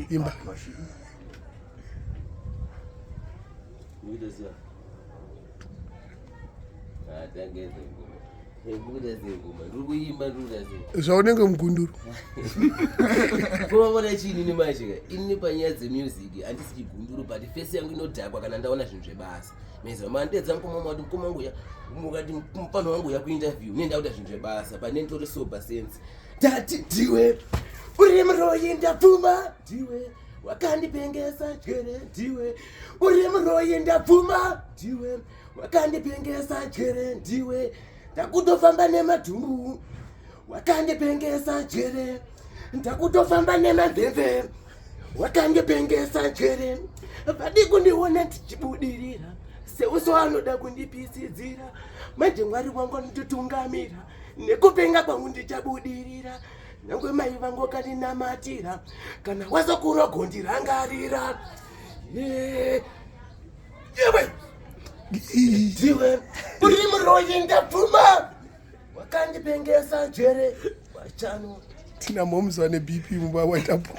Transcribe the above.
imba zvaunenge mugunduru kumavona chini nemashika ini panyaya dzemusic handisi chigunduru but fesi yangu inodhakwa kana ndaona zvinhu zvebasa meza mandedza mukomama kuti mukomanguya mukati mupano wangu yakuinterview nendakuita zvinhu zvebasa pane nditori sober sense tati ndiwe uri muroyi ndapfuma ndiwe wakandipengesa jere ndiwe uri muroyi ndapfuma ndiwe wakandipengesa jere ndiwe ndakutofamba nemadhumbu wakandipengesa jere ndakutofamba nemamvemve wakandipengesa jere vadi kundiona ndichibudirira seuso anoda kundipisidzira manje mwari wangu anotitungamira nekupenga kwangu ndichabudirira nyangwe mai vangu kandinamatira kana wazokurogondirangarira ndiwe uri muroyi ndapfuma wakandipengesa jere wachano tina momzwa nebp mumba waitapo